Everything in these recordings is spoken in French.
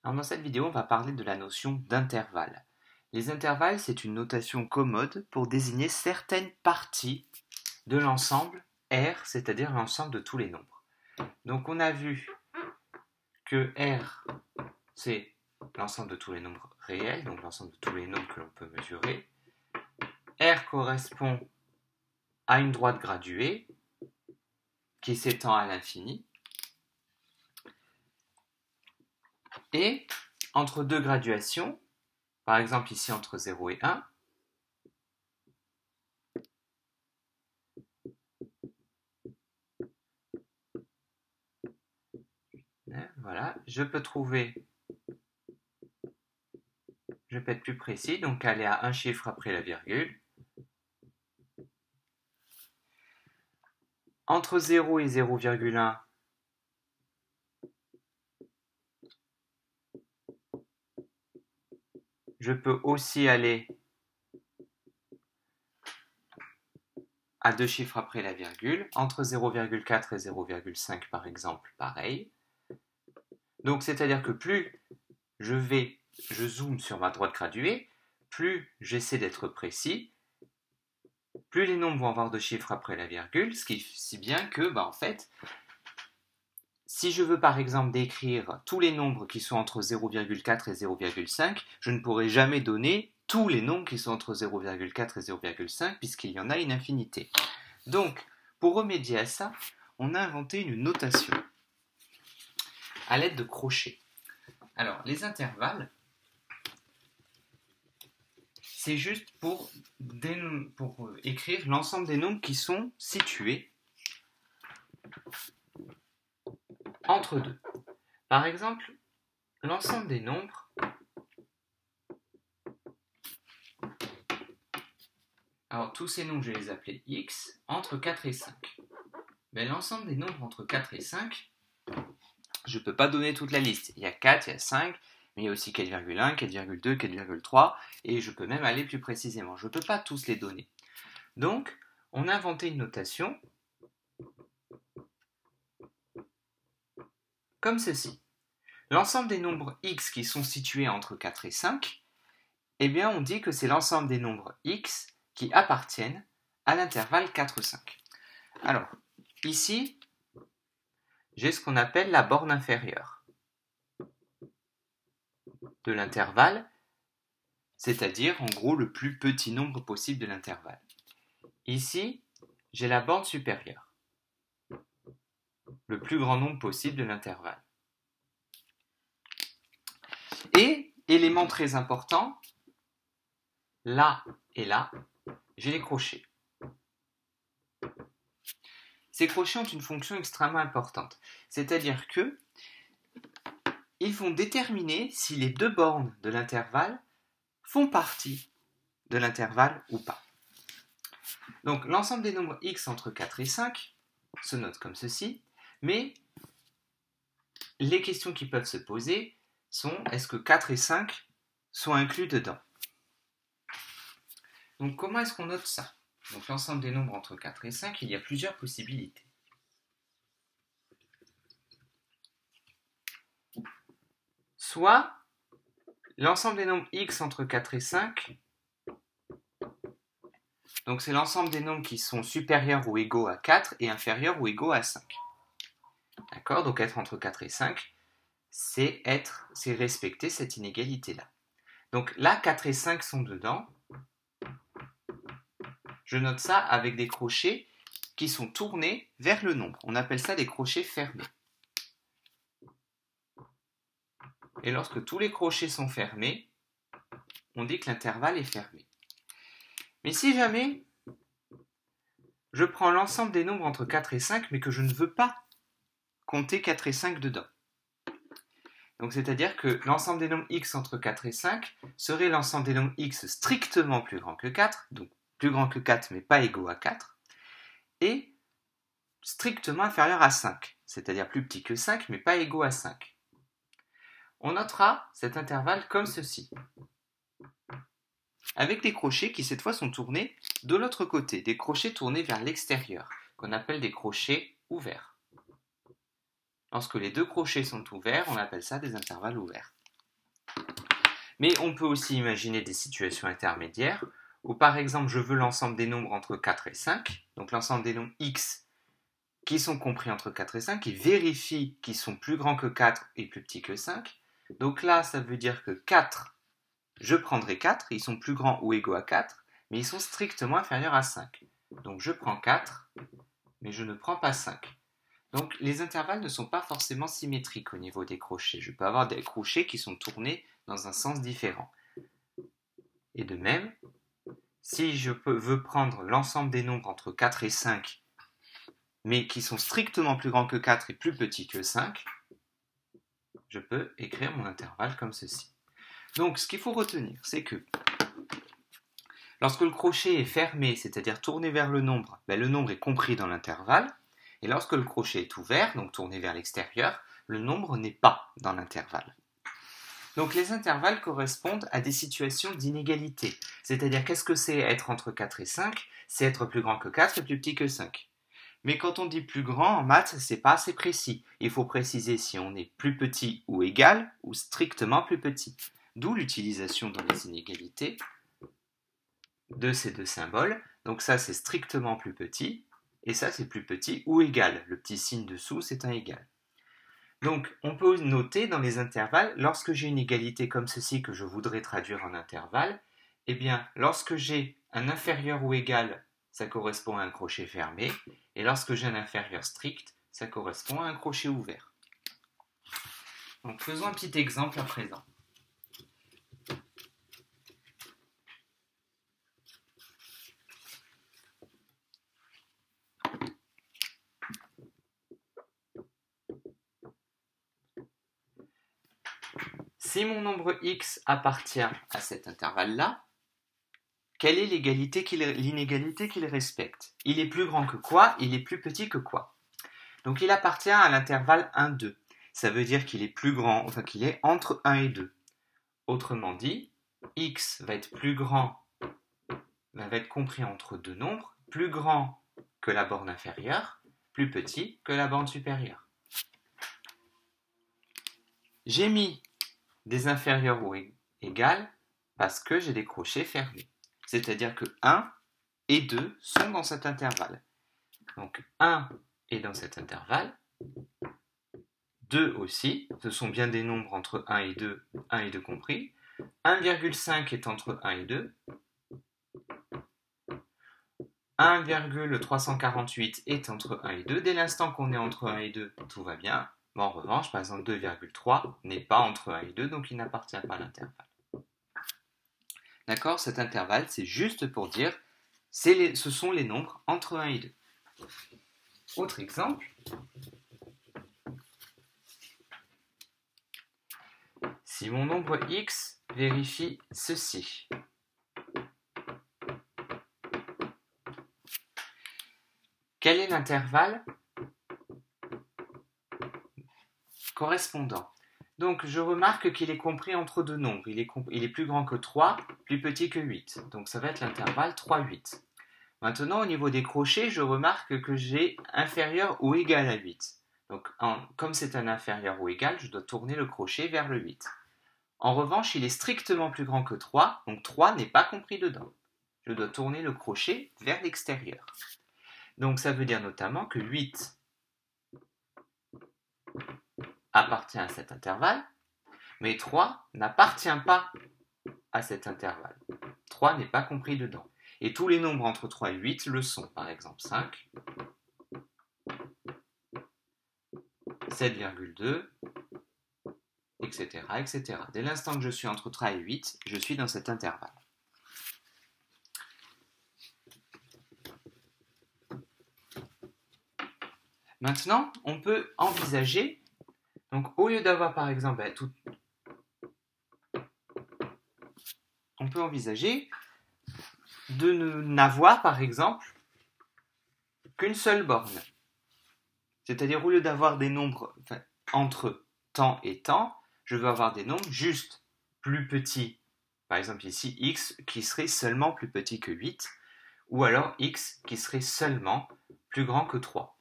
Alors, dans cette vidéo, on va parler de la notion d'intervalle. Les intervalles, c'est une notation commode pour désigner certaines parties de l'ensemble R, c'est-à-dire l'ensemble de tous les nombres. Donc on a vu que R, c'est l'ensemble de tous les nombres réels, donc l'ensemble de tous les nombres que l'on peut mesurer. R correspond à une droite graduée qui s'étend à l'infini. Et entre deux graduations, par exemple ici entre 0 et 1, voilà, je peux être plus précis, donc aller à un chiffre après la virgule. Entre 0 et 0,1, je peux aussi aller à deux chiffres après la virgule. Entre 0,4 et 0,5 par exemple, pareil. Donc c'est-à-dire que plus je zoome sur ma droite graduée, plus j'essaie d'être précis, plus les nombres vont avoir deux chiffres après la virgule, ce qui est si bien que, en fait, si je veux par exemple décrire tous les nombres qui sont entre 0,4 et 0,5, je ne pourrai jamais donner tous les nombres qui sont entre 0,4 et 0,5 puisqu'il y en a une infinité. Donc, pour remédier à ça, on a inventé une notation à l'aide de crochets. Alors, les intervalles, c'est juste pour écrire l'ensemble des nombres qui sont situés entre deux. Par exemple, l'ensemble des nombres, alors tous ces nombres, je vais les appeler x, entre 4 et 5. Mais l'ensemble des nombres entre 4 et 5, je ne peux pas donner toute la liste. Il y a 4, il y a 5, mais il y a aussi 4,1, 4,2, 4,3, et je peux même aller plus précisément. Je ne peux pas tous les donner. Donc, on a inventé une notation comme ceci. L'ensemble des nombres x qui sont situés entre 4 et 5, eh bien on dit que c'est l'ensemble des nombres x qui appartiennent à l'intervalle 4,5. Alors, ici, j'ai ce qu'on appelle la borne inférieure de l'intervalle, c'est-à-dire en gros le plus petit nombre possible de l'intervalle. Ici, j'ai la borne supérieure, le plus grand nombre possible de l'intervalle. Et, élément très important, là et là, j'ai les crochets. Ces crochets ont une fonction extrêmement importante, c'est-à-dire que ils vont déterminer si les deux bornes de l'intervalle font partie de l'intervalle ou pas. Donc l'ensemble des nombres x entre 4 et 5 se note comme ceci, mais les questions qui peuvent se poser sont est-ce que 4 et 5 sont inclus dedans? Donc comment est-ce qu'on note ça? Donc l'ensemble des nombres entre 4 et 5, il y a plusieurs possibilités. Soit l'ensemble des nombres x entre 4 et 5, donc c'est l'ensemble des nombres qui sont supérieurs ou égaux à 4 et inférieurs ou égaux à 5. D'accord? Donc être entre 4 et 5, c'est respecter cette inégalité-là. Donc là, 4 et 5 sont dedans. Je note ça avec des crochets qui sont tournés vers le nombre. On appelle ça des crochets fermés. Et lorsque tous les crochets sont fermés, on dit que l'intervalle est fermé. Mais si jamais je prends l'ensemble des nombres entre 4 et 5, mais que je ne veux pas compter 4 et 5 dedans. Donc c'est-à-dire que l'ensemble des nombres x entre 4 et 5 serait l'ensemble des nombres x strictement plus grand que 4, donc plus grand que 4 mais pas égaux à 4, et strictement inférieur à 5, c'est-à-dire plus petit que 5 mais pas égaux à 5. On notera cet intervalle comme ceci, avec des crochets qui cette fois sont tournés de l'autre côté, des crochets tournés vers l'extérieur, qu'on appelle des crochets ouverts. Lorsque les deux crochets sont ouverts, on appelle ça des intervalles ouverts. Mais on peut aussi imaginer des situations intermédiaires où par exemple je veux l'ensemble des nombres entre 4 et 5, donc l'ensemble des nombres x qui sont compris entre 4 et 5, et vérifie qu'ils sont plus grands que 4 et plus petits que 5. Donc là, ça veut dire que 4, je prendrai 4, ils sont plus grands ou égaux à 4, mais ils sont strictement inférieurs à 5. Donc je prends 4, mais je ne prends pas 5. Donc les intervalles ne sont pas forcément symétriques au niveau des crochets. Je peux avoir des crochets qui sont tournés dans un sens différent. Et de même, si je veux prendre l'ensemble des nombres entre 4 et 5, mais qui sont strictement plus grands que 4 et plus petits que 5, je peux écrire mon intervalle comme ceci. Donc ce qu'il faut retenir, c'est que lorsque le crochet est fermé, c'est-à-dire tourné vers le nombre est compris dans l'intervalle, et lorsque le crochet est ouvert, donc tourné vers l'extérieur, le nombre n'est pas dans l'intervalle. Donc les intervalles correspondent à des situations d'inégalité, c'est-à-dire qu'est-ce que c'est être entre 4 et 5? C'est être plus grand que 4 et plus petit que 5. Mais quand on dit plus grand, en maths, c'est pas assez précis. Il faut préciser si on est plus petit ou égal, ou strictement plus petit. D'où l'utilisation dans les inégalités de ces deux symboles. Donc ça, c'est strictement plus petit, et ça, c'est plus petit ou égal. Le petit signe dessous, c'est un égal. Donc, on peut noter dans les intervalles, lorsque j'ai une égalité comme ceci que je voudrais traduire en intervalle, eh bien, lorsque j'ai un inférieur ou égal, ça correspond à un crochet fermé, et lorsque j'ai un inférieur strict, ça correspond à un crochet ouvert. Donc, faisons un petit exemple à présent. Si mon nombre x appartient à cet intervalle-là, quelle est l'inégalité qu'il respecte? Il est plus grand que quoi? Il est plus petit que quoi? Donc il appartient à l'intervalle 1, 2. Ça veut dire qu'il est plus grand, enfin qu'il est entre 1 et 2. Autrement dit, x va être plus grand, va être compris entre deux nombres, plus grand que la borne inférieure, plus petit que la borne supérieure. J'ai mis des inférieurs ou égales parce que j'ai des crochets fermés. C'est-à-dire que 1 et 2 sont dans cet intervalle. Donc 1 est dans cet intervalle, 2 aussi, ce sont bien des nombres entre 1 et 2 compris. 1,5 est entre 1 et 2. 1,348 est entre 1 et 2. Dès l'instant qu'on est entre 1 et 2, tout va bien. Mais en revanche, par exemple, 2,3 n'est pas entre 1 et 2, donc il n'appartient pas à l'intervalle. D'accord? Cet intervalle, c'est juste pour dire ce sont les nombres entre 1 et 2. Autre exemple. Si mon nombre x vérifie ceci. Quel est l'intervalle correspondant? Donc je remarque qu'il est compris entre deux nombres. Il est plus grand que 3, plus petit que 8. Donc ça va être l'intervalle 3, 8. Maintenant, au niveau des crochets, je remarque que j'ai inférieur ou égal à 8. Donc, comme c'est un inférieur ou égal, je dois tourner le crochet vers le 8. En revanche, il est strictement plus grand que 3, donc 3 n'est pas compris dedans. Je dois tourner le crochet vers l'extérieur. Donc, ça veut dire notamment que 8 appartient à cet intervalle, mais 3 n'appartient pas à cet intervalle. 3 n'est pas compris dedans. Et tous les nombres entre 3 et 8 le sont, par exemple 5, 7,2, etc., etc. Dès l'instant que je suis entre 3 et 8, je suis dans cet intervalle. Maintenant, on peut envisager, donc au lieu d'avoir par exemple on peut envisager de n'avoir par exemple qu'une seule borne. C'est-à-dire au lieu d'avoir des nombres entre temps et temps, je veux avoir des nombres juste plus petits. Par exemple ici, x qui serait seulement plus petit que 8, ou alors x qui serait seulement plus grand que 3.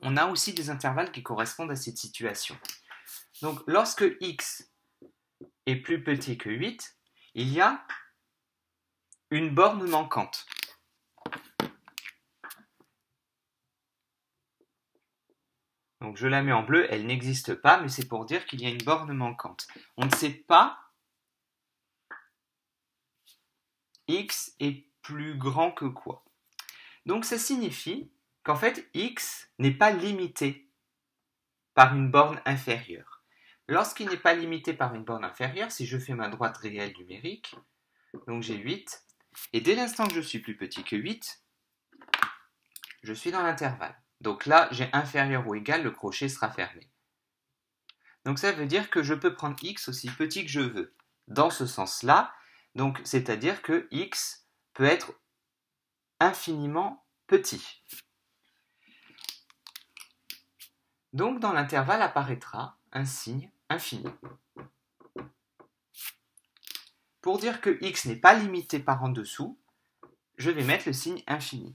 On a aussi des intervalles qui correspondent à cette situation. Donc lorsque x est plus petit que 8, il y a une borne manquante. Donc je la mets en bleu, elle n'existe pas, mais c'est pour dire qu'il y a une borne manquante. On ne sait pas x est plus grand que quoi. Donc ça signifie qu'en fait x n'est pas limité par une borne inférieure. Lorsqu'il n'est pas limité par une borne inférieure, si je fais ma droite réelle numérique, donc j'ai 8, et dès l'instant que je suis plus petit que 8, je suis dans l'intervalle. Donc là, j'ai inférieur ou égal, le crochet sera fermé. Donc ça veut dire que je peux prendre x aussi petit que je veux. Dans ce sens-là, donc c'est-à-dire que x peut être infiniment petit. Donc dans l'intervalle apparaîtra un signe infini. Pour dire que x n'est pas limité par en dessous, je vais mettre le signe infini.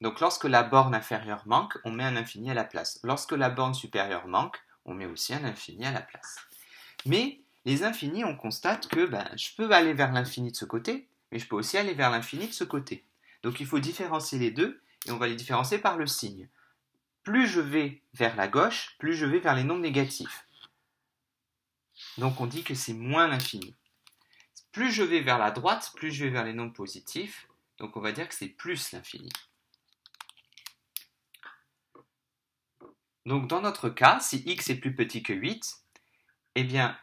Donc lorsque la borne inférieure manque, on met un infini à la place. Lorsque la borne supérieure manque, on met aussi un infini à la place. Mais les infinis, on constate que je peux aller vers l'infini de ce côté, mais je peux aussi aller vers l'infini de ce côté. Donc il faut différencier les deux, et on va les différencier par le signe. Plus je vais vers la gauche, plus je vais vers les nombres négatifs. Donc on dit que c'est moins l'infini. Plus je vais vers la droite, plus je vais vers les nombres positifs, donc on va dire que c'est plus l'infini. Donc dans notre cas, si x est plus petit que 8, eh bien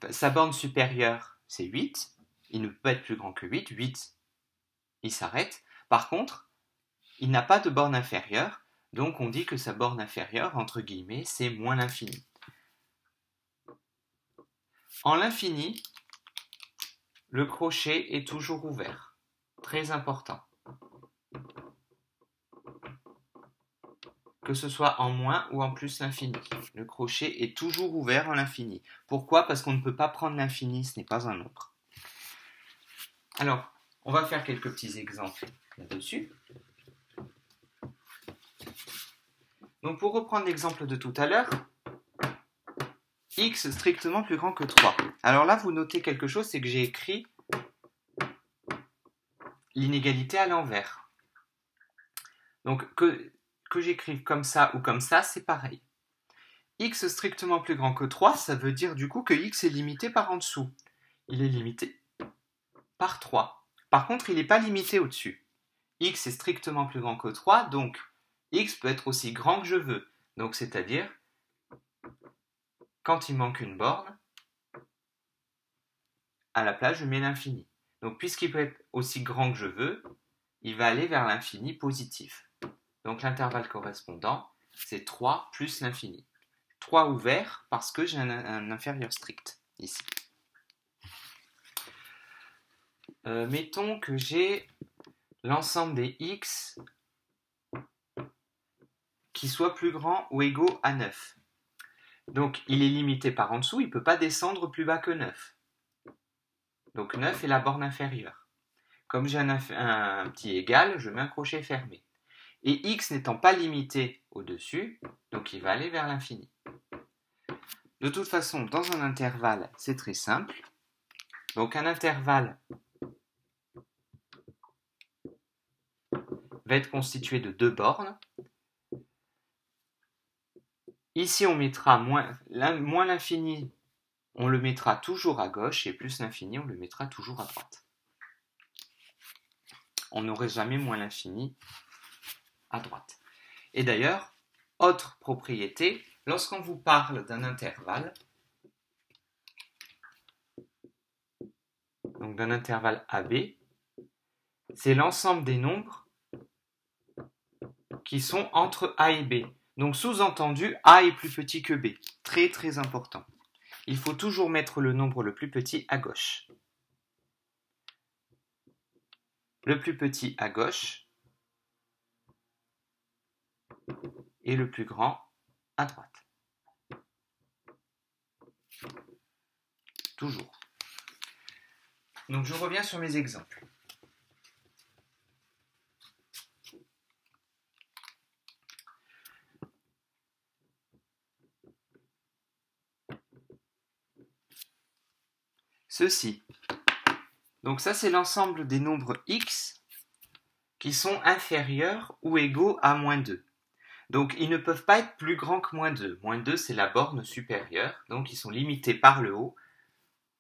sa borne supérieure c'est 8, il ne peut pas être plus grand que 8, 8 il s'arrête. Par contre, il n'a pas de borne inférieure, donc on dit que sa borne inférieure, entre guillemets, c'est moins l'infini. En l'infini, le crochet est toujours ouvert. Très important. Que ce soit en moins ou en plus l'infini. Le crochet est toujours ouvert en l'infini. Pourquoi? Parce qu'on ne peut pas prendre l'infini, ce n'est pas un nombre. Alors, on va faire quelques petits exemples là-dessus. Donc pour reprendre l'exemple de tout à l'heure, x strictement plus grand que 3. Alors là, vous notez quelque chose, c'est que j'ai écrit l'inégalité à l'envers. Donc que j'écrive comme ça ou comme ça, c'est pareil. X strictement plus grand que 3, ça veut dire du coup que x est limité par en dessous. Il est limité par 3. Par contre, il n'est pas limité au-dessus. X est strictement plus grand que 3, donc x peut être aussi grand que je veux. Donc c'est-à-dire, quand il manque une borne, à la place, je mets l'infini. Donc puisqu'il peut être aussi grand que je veux, il va aller vers l'infini positif. Donc l'intervalle correspondant, c'est 3 plus l'infini. 3 ouvert parce que j'ai un inférieur strict, ici. Mettons que j'ai l'ensemble des x qui soit plus grand ou égaux à 9. Donc il est limité par en dessous, il ne peut pas descendre plus bas que 9. Donc 9 est la borne inférieure. Comme j'ai un petit égal, je mets un crochet fermé. Et x n'étant pas limité au-dessus, donc il va aller vers l'infini. De toute façon, dans un intervalle, c'est très simple. Donc un intervalle va être constitué de deux bornes. Ici, on mettra moins l'infini, on le mettra toujours à gauche, et plus l'infini, on le mettra toujours à droite. On n'aurait jamais moins l'infini à droite. Et d'ailleurs, autre propriété, lorsqu'on vous parle d'un intervalle, donc d'un intervalle AB, c'est l'ensemble des nombres qui sont entre A et B. Donc sous-entendu, A est plus petit que B. Très très important. Il faut toujours mettre le nombre le plus petit à gauche. Le plus petit à gauche et le plus grand à droite. Toujours. Donc je reviens sur mes exemples. ceci. Donc ça, c'est l'ensemble des nombres x qui sont inférieurs ou égaux à moins 2. Donc ils ne peuvent pas être plus grands que moins 2. Moins 2, c'est la borne supérieure, donc ils sont limités par le haut,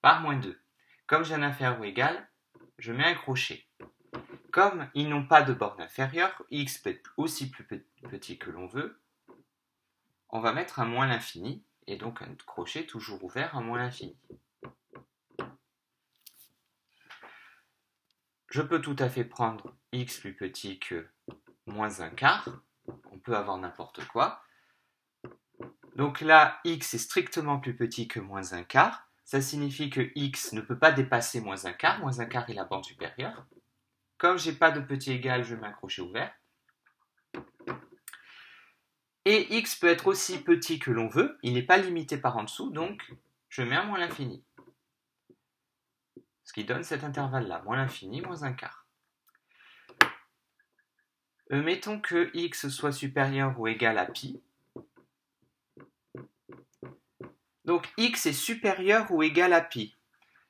par moins 2. Comme j'ai un inférieur ou égal, je mets un crochet. Comme ils n'ont pas de borne inférieure, x peut être aussi plus petit que l'on veut, on va mettre un moins l'infini, et donc un crochet toujours ouvert à moins l'infini. Je peux tout à fait prendre x plus petit que moins un quart, on peut avoir n'importe quoi. Donc là, x est strictement plus petit que moins un quart, ça signifie que x ne peut pas dépasser moins un quart est la borne supérieure. Comme je n'ai pas de petit égal, je mets un crochet ouvert. Et x peut être aussi petit que l'on veut, il n'est pas limité par en dessous, donc je mets un moins l'infini. Ce qui donne cet intervalle-là, moins l'infini, moins un quart. Mettons que x soit supérieur ou égal à pi. Donc x est supérieur ou égal à pi.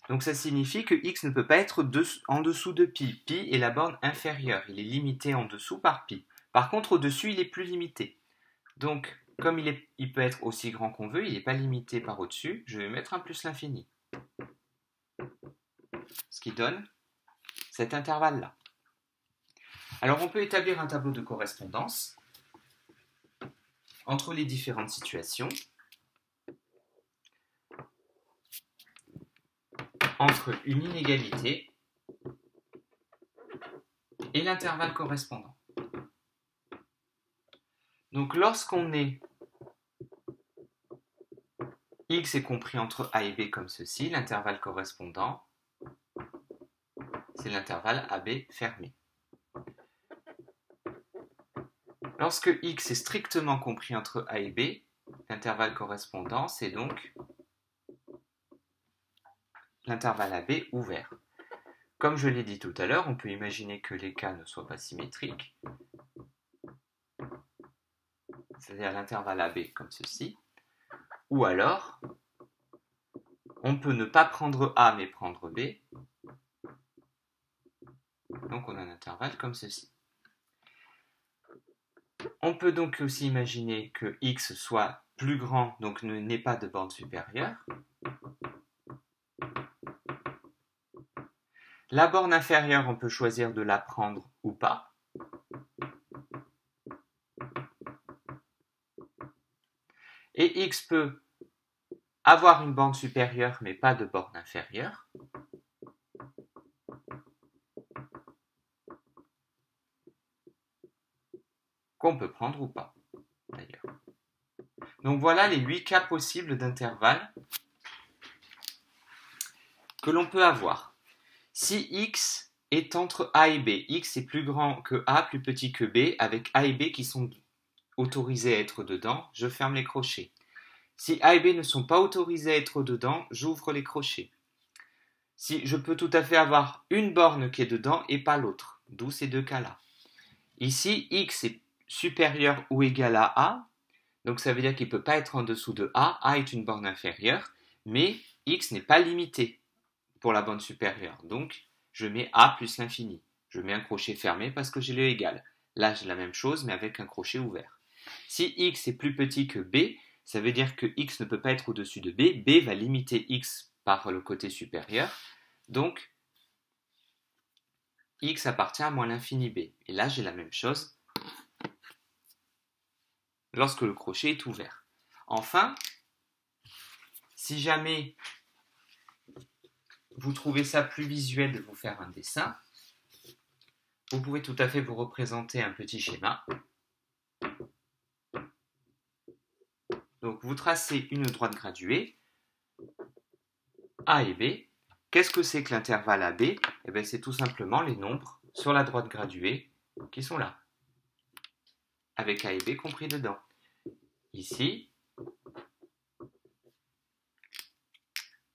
Donc ça signifie que x ne peut pas être en dessous de pi. Pi est la borne inférieure, il est limité en dessous par pi. Par contre, au-dessus, il est plus limité. Donc, comme il peut être aussi grand qu'on veut, il n'est pas limité par au-dessus, je vais mettre un plus l'infini. Ce qui donne cet intervalle-là. Alors, on peut établir un tableau de correspondance entre les différentes situations, entre une inégalité et l'intervalle correspondant. Donc, lorsqu'on est x est compris entre a et b comme ceci, l'intervalle correspondant, c'est l'intervalle AB fermé. Lorsque x est strictement compris entre a et b, l'intervalle correspondant, c'est donc l'intervalle AB ouvert. Comme je l'ai dit tout à l'heure, on peut imaginer que les cas ne soient pas symétriques, c'est-à-dire l'intervalle AB comme ceci, ou alors, on peut ne pas prendre A mais prendre B, donc on a un intervalle comme ceci. On peut donc aussi imaginer que x soit plus grand, donc n'ait pas de borne supérieure. La borne inférieure, on peut choisir de la prendre ou pas. Et x peut avoir une borne supérieure mais pas de borne inférieure. Qu'on peut prendre ou pas, d'ailleurs. Donc voilà les 8 cas possibles d'intervalle que l'on peut avoir. Si x est entre a et b, x est plus grand que a, plus petit que b, avec a et b qui sont autorisés à être dedans, je ferme les crochets. Si a et b ne sont pas autorisés à être dedans, j'ouvre les crochets. Si je peux tout à fait avoir une borne qui est dedans et pas l'autre, d'où ces deux cas-là. Ici, x est supérieur ou égal à a, donc ça veut dire qu'il ne peut pas être en dessous de a est une borne inférieure, mais x n'est pas limité pour la borne supérieure, donc je mets a plus l'infini. Je mets un crochet fermé parce que j'ai le égal. Là, j'ai la même chose, mais avec un crochet ouvert. Si x est plus petit que b, ça veut dire que x ne peut pas être au-dessus de b. B va limiter x par le côté supérieur. Donc, x appartient à moins l'infini b. Et là, j'ai la même chose lorsque le crochet est ouvert. Enfin, si jamais vous trouvez ça plus visuel de vous faire un dessin, vous pouvez tout à fait vous représenter un petit schéma. Donc vous tracez une droite graduée, A et B. Qu'est-ce que c'est que l'intervalle AB? Eh bien, c'est tout simplement les nombres sur la droite graduée qui sont là, avec A et B compris dedans. Ici,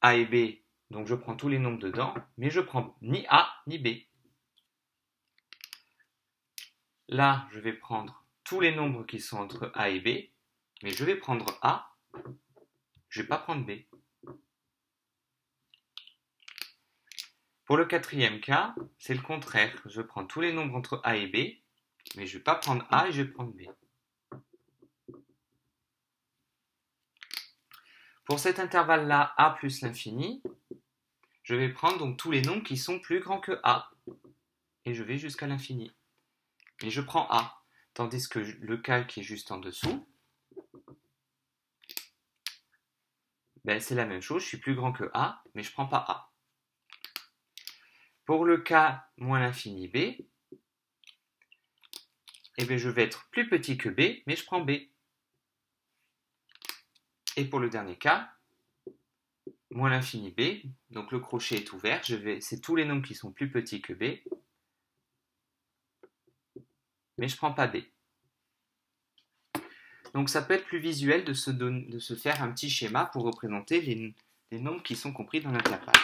A et B, donc je prends tous les nombres dedans, mais je prends ni A ni B. Là, je vais prendre tous les nombres qui sont entre A et B, mais je vais prendre A, je ne vais pas prendre B. Pour le quatrième cas, c'est le contraire. Je prends tous les nombres entre A et B, mais je ne vais pas prendre A et je vais prendre B. Pour cet intervalle-là, A plus l'infini, je vais prendre donc tous les nombres qui sont plus grands que A. Et je vais jusqu'à l'infini. Et je prends A. Tandis que le cas qui est juste en dessous, ben c'est la même chose, je suis plus grand que A, mais je ne prends pas A. Pour le cas moins l'infini B, eh bien je vais être plus petit que B, mais je prends B. Et pour le dernier cas, moins l'infini B, donc le crochet est ouvert, c'est tous les nombres qui sont plus petits que B, mais je ne prends pas B. Donc ça peut être plus visuel de se faire un petit schéma pour représenter les nombres qui sont compris dans l'intervalle.